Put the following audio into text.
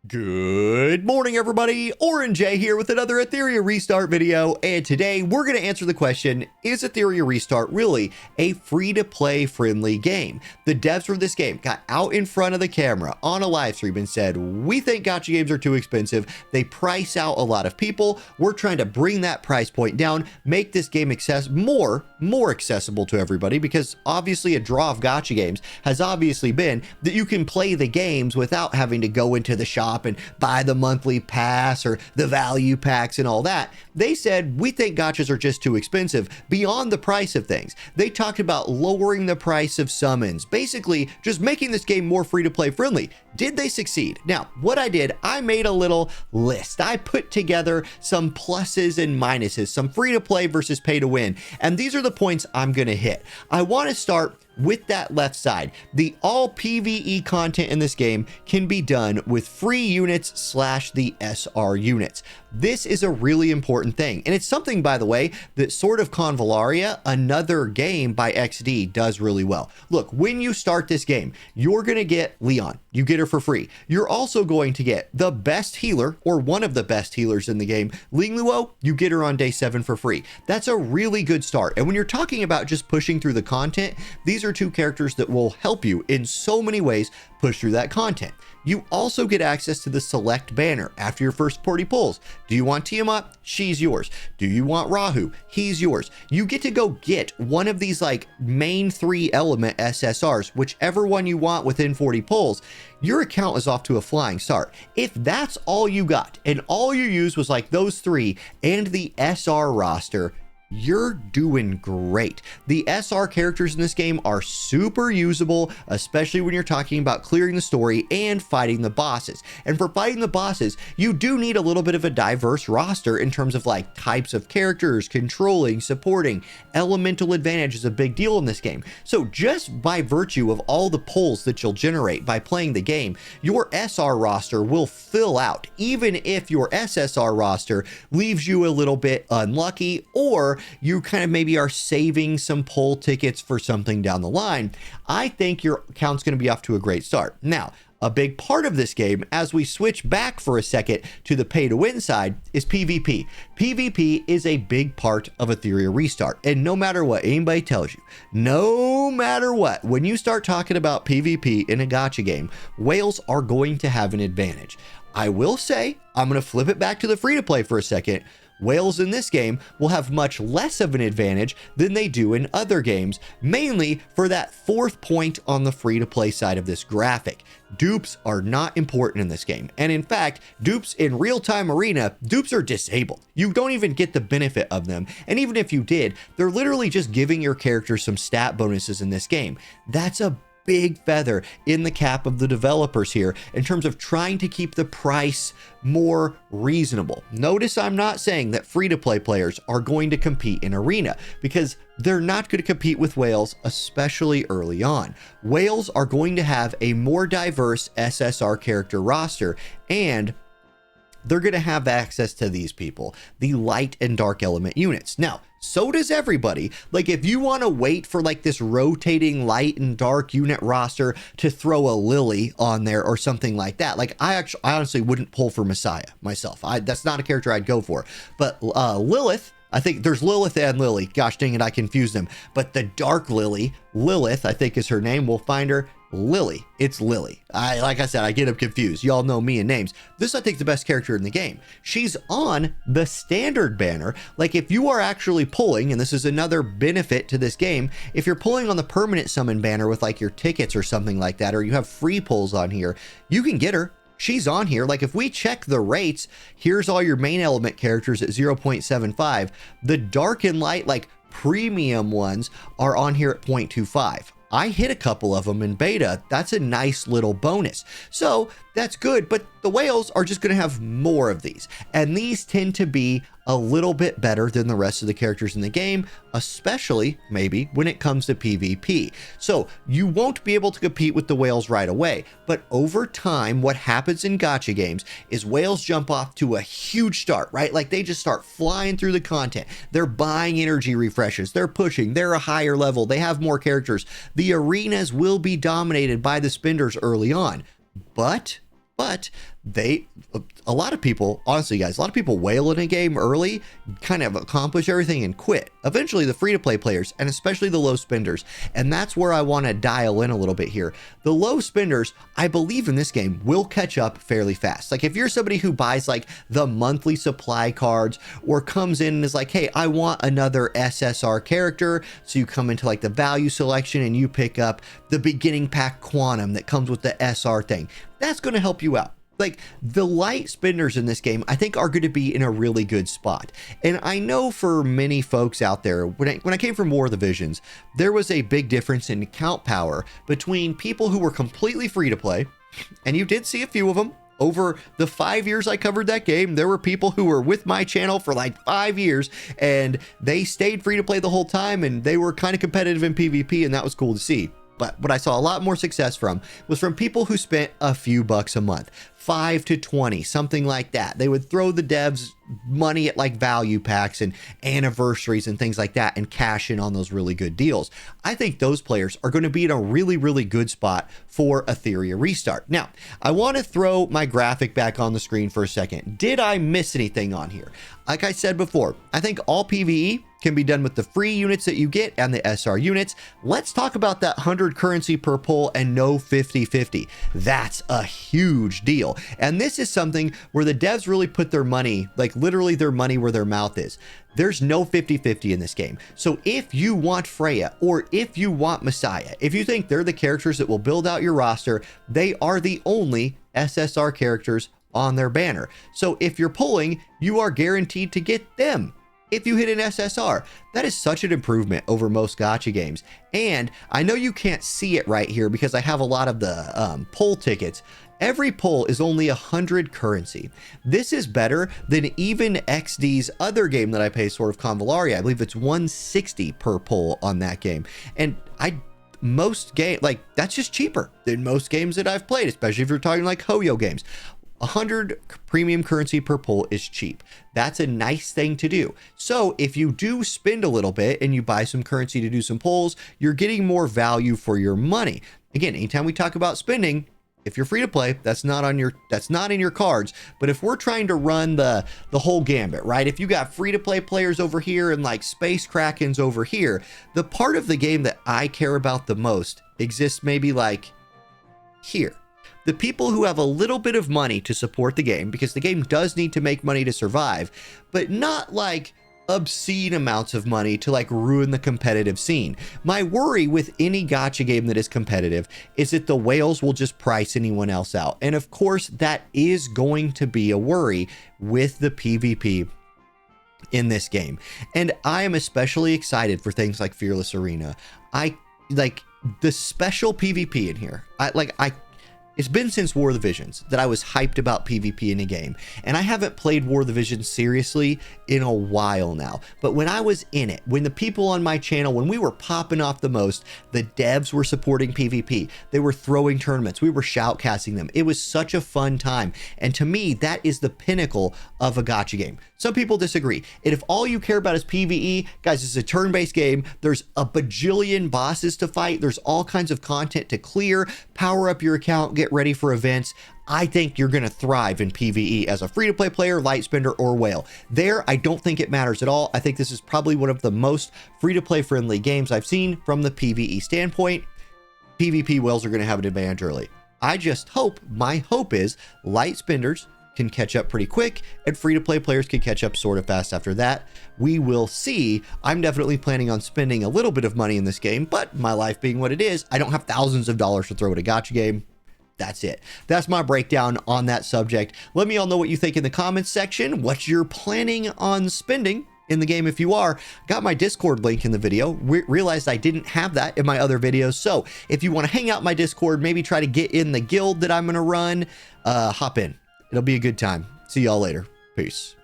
Good morning, everybody. Orange J here with another Etheria Restart video, and today we're going to answer the question, is Etheria Restart really a free-to-play friendly game? The devs for this game got out in front of the camera on a live stream and said, we think gacha games are too expensive. They price out a lot of people. We're trying to bring that price point down, make this game more accessible to everybody, because obviously a draw of gacha games has obviously been that you can play the games without having to go into the shop and buy the monthly pass or the value packs and all that. They said, we think gachas are just too expensive beyond the price of things. They talked about lowering the price of summons, basically just making this game more free to play friendly. Did they succeed? Now, what I did, I made a little list. I put together some pluses and minuses, some free to play versus pay to win. And these are the points I'm going to hit. I want to start with that left side. The all PvE content in this game can be done with free units / the SR units. This is a really important thing. And it's something, by the way, that Sword of Convallaria, another game by XD, does really well. Look, when you start this game, you're going to get Leon. You get her for free. You're also going to get the best healer, or one of the best healers in the game, Ling Luo. You get her on day 7 for free. That's a really good start. And when you're talking about just pushing through the content, these are two characters that will help you in so many ways push through that content. You also get access to the select banner after your first 40 pulls. Do you want Tiamat? She's yours. Do you want Rahu? He's yours. You get to go get one of these like main 3 element SSRs, whichever one you want within 40 pulls. Your account is off to a flying start. If that's all you got and all you used was like those 3 and the SR roster, you're doing great. The SR characters in this game are super usable, especially when you're talking about clearing the story and fighting the bosses. And for fighting the bosses, you do need a little bit of a diverse roster in terms of like types of characters, controlling, supporting. Elemental advantage is a big deal in this game. So just by virtue of all the pulls that you'll generate by playing the game, your SR roster will fill out, even if your SSR roster leaves you a little bit unlucky, or you kind of maybe are saving some pull tickets for something down the line. I think your account's going to be off to a great start. Now, a big part of this game, as we switch back for a second to the pay to win side, is PvP. PvP is a big part of Etheria Restart. And no matter what anybody tells you, no matter what, when you start talking about PvP in a gacha game, whales are going to have an advantage. I will say, I'm going to flip it back to the free to play for a second. Whales in this game will have much less of an advantage than they do in other games, mainly for that 4th point on the free-to-play side of this graphic. Dupes are not important in this game, and in fact, dupes in real-time arena, dupes are disabled. You don't even get the benefit of them, and even if you did, they're literally just giving your character some stat bonuses in this game. That's a big feather in the cap of the developers here in terms of trying to keep the price more reasonable. Notice I'm not saying that free-to-play players are going to compete in arena, because they're not going to compete with whales, especially early on. Whales are going to have a more diverse SSR character roster, and they're going to have access to these people, the light and dark element units. Now, so does everybody. Like, if you want to wait for like this rotating light and dark unit roster to throw a Lily on there or something like that, like I honestly wouldn't pull for Messiah myself. That's not a character I'd go for. But Lilith, I think there's Lilith and Lily. Gosh dang it, I confused them. But the dark Lily, Lilith, I think is her name. We'll find her. Lily. It's Lily. Like I said, I get them confused. Y'all know me and names. This, I think, is the best character in the game. She's on the standard banner. Like, if you are actually pulling, and this is another benefit to this game, if you're pulling on the permanent summon banner with like your tickets or something like that, or you have free pulls on here, you can get her. She's on here. Like, if we check the rates, here's all your main element characters at 0.75. The dark and light, like premium ones, are on here at 0.25. I hit a couple of them in beta. That's a nice little bonus. So that's good, but the whales are just going to have more of these. And these tend to be a little bit better than the rest of the characters in the game, especially maybe when it comes to PvP. So you won't be able to compete with the whales right away, but over time, what happens in gacha games is whales jump off to a huge start, right? Like, they just start flying through the content. They're buying energy refreshes. They're pushing. They're a higher level. They have more characters. The arenas will be dominated by the spenders early on, but But a lot of people, honestly guys, a lot of people whale in a game early, kind of accomplish everything and quit. Eventually the free-to-play players, and especially the low spenders, and that's where I want to dial in a little bit here. The low spenders, I believe in this game, will catch up fairly fast. Like if you're somebody who buys like the monthly supply cards or comes in and is like, hey, I want another SSR character, so you come into like the value selection and you pick up the beginning pack Quantum that comes with the SR thing. That's going to help you out. Like the light spenders in this game, I think are going to be in a really good spot. And I know for many folks out there, when I came from War of the Visions, there was a big difference in count power between people who were completely free to play, and you did see a few of them. Over the 5 years I covered that game, there were people who were with my channel for like 5 years and they stayed free to play the whole time and they were kind of competitive in PvP, and that was cool to see. But what I saw a lot more success from was from people who spent a few bucks a month, 5 to 20, something like that. They would throw the devs money at like value packs and anniversaries and things like that and cash in on those really good deals. I think those players are going to be in a really, really good spot for Etheria Restart. Now, I want to throw my graphic back on the screen for a second. Did I miss anything on here? Like I said before, I think all PvE can be done with the free units that you get and the SR units. Let's talk about that 100 currency per pull and no 50-50. That's a huge deal. And this is something where the devs really put their money, like literally their money where their mouth is. There's no 50-50 in this game. So if you want Freya or if you want Messiah, if you think they're the characters that will build out your roster, they are the only SSR characters on their banner. So if you're pulling, you are guaranteed to get them. If you hit an SSR, that is such an improvement over most gacha games. And I know you can't see it right here because I have a lot of the pull tickets. Every pull is only 100 currency. This is better than even XD's other game that I play, Sword of Convallaria. I believe it's 160 per pull on that game. And most game, like that's just cheaper than most games that I've played, especially if you're talking like Hoyo games. 100 premium currency per pull is cheap. That's a nice thing to do. So if you do spend a little bit and you buy some currency to do some pulls, you're getting more value for your money. Again, anytime we talk about spending, if you're free to play, that's not in your cards. But if we're trying to run the whole gambit, right? If you got free to play players over here and like Space Krakens over here, the part of the game that I care about the most exists maybe like here. The people who have a little bit of money to support the game, because the game does need to make money to survive, but not like obscene amounts of money to like ruin the competitive scene. My worry with any gacha game that is competitive is that the whales will just price anyone else out. And of course, that is going to be a worry with the PvP in this game. And I am especially excited for things like Fearless Arena. I like the special PvP in here. It's been since War of the Visions that I was hyped about PvP in a game, and I haven't played War of the Visions seriously in a while now. But when I was in it, when the people on my channel, when we were popping off the most, the devs were supporting PvP. They were throwing tournaments. We were shoutcasting them. It was such a fun time. And to me, that is the pinnacle of a gacha game. Some people disagree. And if all you care about is PvE, guys, it's a turn-based game. There's a bajillion bosses to fight. There's all kinds of content to clear, power up your account, get ready for events. I think you're going to thrive in PvE as a free-to-play player, light spender, or whale. There, I don't think it matters at all. I think this is probably one of the most free-to-play friendly games I've seen from the PvE standpoint. PvP whales are going to have an advantage early. I just hope, my hope is, light spenders can catch up pretty quick and free-to-play players can catch up sort of fast after that. We will see. I'm definitely planning on spending a little bit of money in this game, but my life being what it is, I don't have thousands of dollars to throw at a gacha game. That's it. That's my breakdown on that subject. Let me all know what you think in the comments section, what you're planning on spending in the game if you are. Got my Discord link in the video. Realized I didn't have that in my other videos. So if you want to hang out in my Discord, maybe try to get in the guild that I'm going to run, hop in. It'll be a good time. See y'all later. Peace.